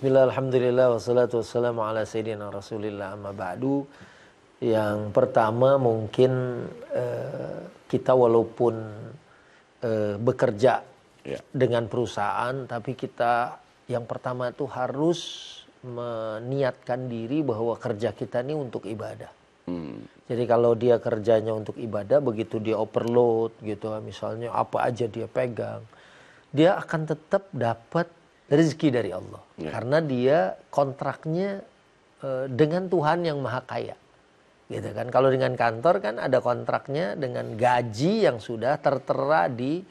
Bismillah, alhamdulillah, wassalatu wassalamu ala sayyidina rasulillah, amma ba'du. Yang pertama mungkin kita walaupun bekerja dengan perusahaan, tapi kita yang pertama itu harus meniatkan diri bahwa kerja kita ini untuk ibadah. Jadi kalau dia kerjanya untuk ibadah, begitu dia overload gitu, misalnya apa aja dia pegang, dia akan tetap dapat rezeki dari Allah. Karena dia kontraknya dengan Tuhan yang Maha Kaya. Gitu kan. Kalau dengan kantor kan ada kontraknya dengan gaji yang sudah tertera di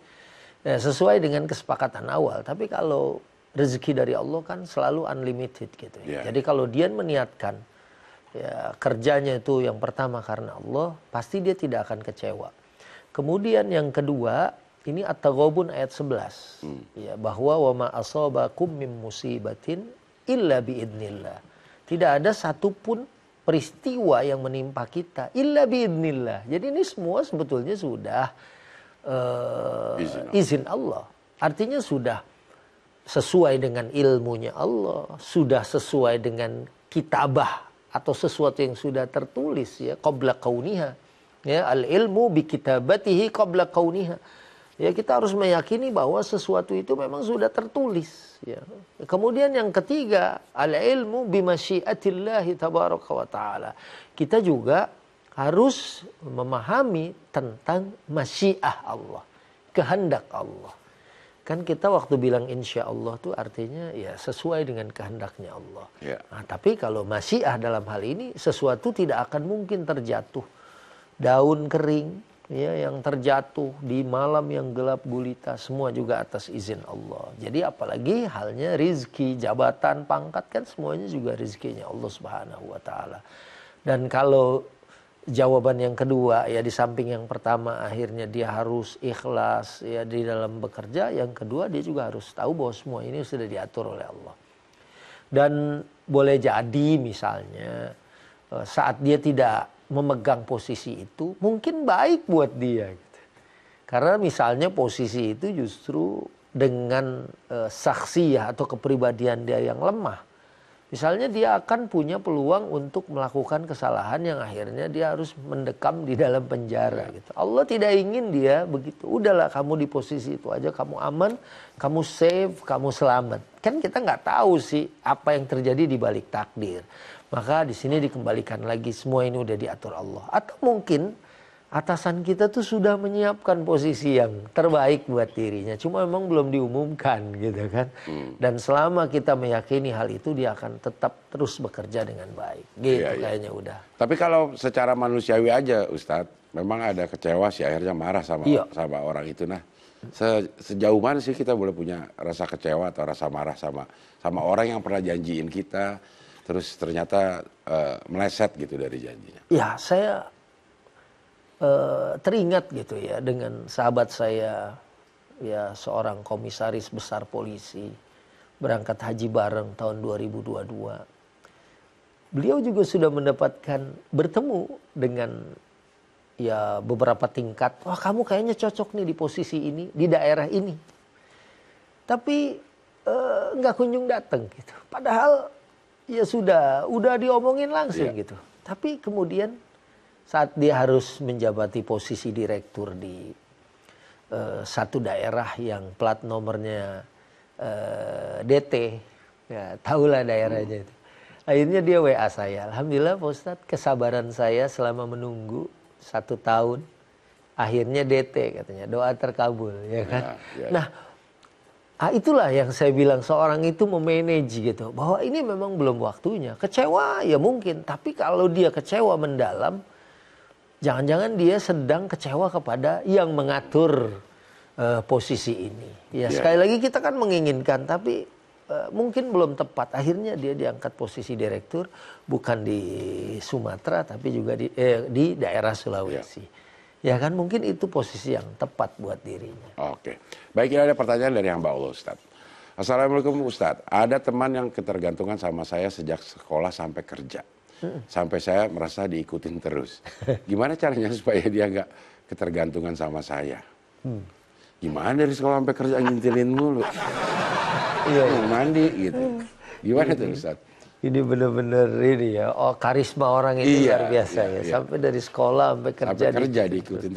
sesuai dengan kesepakatan awal. Tapi kalau rezeki dari Allah kan selalu unlimited gitu. Jadi kalau dia meniatkan ya kerjanya itu yang pertama karena Allah, pasti dia tidak akan kecewa. Kemudian yang kedua, ini At-Taghabun ayat 11. Ya, bahwa wa ma asabakum min musibatin illa biidznillah. Tidak ada satupun peristiwa yang menimpa kita illa biidznillah. Jadi ini semua sebetulnya sudah izin Allah. Artinya sudah sesuai dengan ilmunya Allah, sudah sesuai dengan kitabah atau sesuatu yang sudah tertulis ya qabla kauniha. Ya, al ilmu bi kitabatihi qabla kauniha. Ya, kita harus meyakini bahwa sesuatu itu memang sudah tertulis ya. Kemudian yang ketiga, al ilmu bi masyiatillahi tabaraka wa taala. Kita juga harus memahami tentang masyiah Allah, kehendak Allah. Kan kita waktu bilang insya Allah tuh artinya ya sesuai dengan kehendaknya Allah. Nah, tapi kalau masyiah dalam hal ini, sesuatu tidak akan mungkin terjatuh. Daun kering ya yang terjatuh di malam yang gelap gulita, semua juga atas izin Allah. Jadi apalagi halnya rizki, jabatan, pangkat, kan semuanya juga rizkinya Allah Subhanahu wa taala. Dan kalau jawaban yang kedua ya, di samping yang pertama akhirnya dia harus ikhlas ya di dalam bekerja, yang kedua dia juga harus tahu bahwa semua ini sudah diatur oleh Allah. Dan boleh jadi misalnya saat dia tidak memegang posisi itu mungkin baik buat dia gitu. Karena misalnya posisi itu justru dengan saksi ya atau kepribadian dia yang lemah, misalnya dia akan punya peluang untuk melakukan kesalahan yang akhirnya dia harus mendekam di dalam penjara gitu. Allah tidak ingin dia begitu. Udahlah kamu di posisi itu aja, kamu aman, kamu safe, kamu selamat. Kan kita nggak tahu sih apa yang terjadi di balik takdir. Maka di sini dikembalikan lagi semua ini udah diatur Allah. Atau mungkin atasan kita tuh sudah menyiapkan posisi yang terbaik buat dirinya, cuma memang belum diumumkan gitu kan. Dan selama kita meyakini hal itu, dia akan tetap terus bekerja dengan baik gitu kayaknya udah. Tapi kalau secara manusiawi aja Ustadz, memang ada kecewa sih, akhirnya marah sama orang itu. Nah sejauh mana sih kita boleh punya rasa kecewa atau rasa marah sama orang yang pernah janjiin kita, terus ternyata meleset gitu dari janjinya? Ya, saya teringat gitu ya dengan sahabat saya ya, seorang komisaris besar polisi, berangkat haji bareng tahun 2022. Beliau juga sudah mendapatkan bertemu dengan ya beberapa tingkat. Wah, kamu kayaknya cocok nih di posisi ini, di daerah ini. Tapi nggak kunjung datang gitu. Padahal ya udah diomongin langsung gitu. Tapi kemudian saat dia harus menjabati posisi direktur di satu daerah yang plat nomornya DT, ya tahulah daerahnya itu. Akhirnya dia WA saya, alhamdulillah Pak Ustadz, kesabaran saya selama menunggu 1 tahun, akhirnya DT katanya, doa terkabul, ya kan. Nah, itulah yang saya bilang, seorang itu memanage gitu, bahwa ini memang belum waktunya. Kecewa ya mungkin, tapi kalau dia kecewa mendalam, jangan-jangan dia sedang kecewa kepada yang mengatur posisi ini. Ya sekali lagi kita kan menginginkan, tapi mungkin belum tepat. Akhirnya dia diangkat posisi direktur, bukan di Sumatera, tapi juga di daerah Sulawesi. Ya kan, mungkin itu posisi yang tepat buat dirinya. Oke, baik, ini ada pertanyaan dari hamba Allah Ustadz. Assalamualaikum Ustadz, ada teman yang ketergantungan sama saya sejak sekolah sampai kerja. Sampai saya merasa diikutin terus. Gimana caranya supaya dia nggak ketergantungan sama saya? Gimana dari sekolah sampai kerja ngintilin mulu? Mandi gitu. Gimana tuh Ustaz? Ini benar-benar ini ya, karisma orang ini luar biasa ya. Sampai dari sekolah sampai kerja. Sampai kerja diikutin.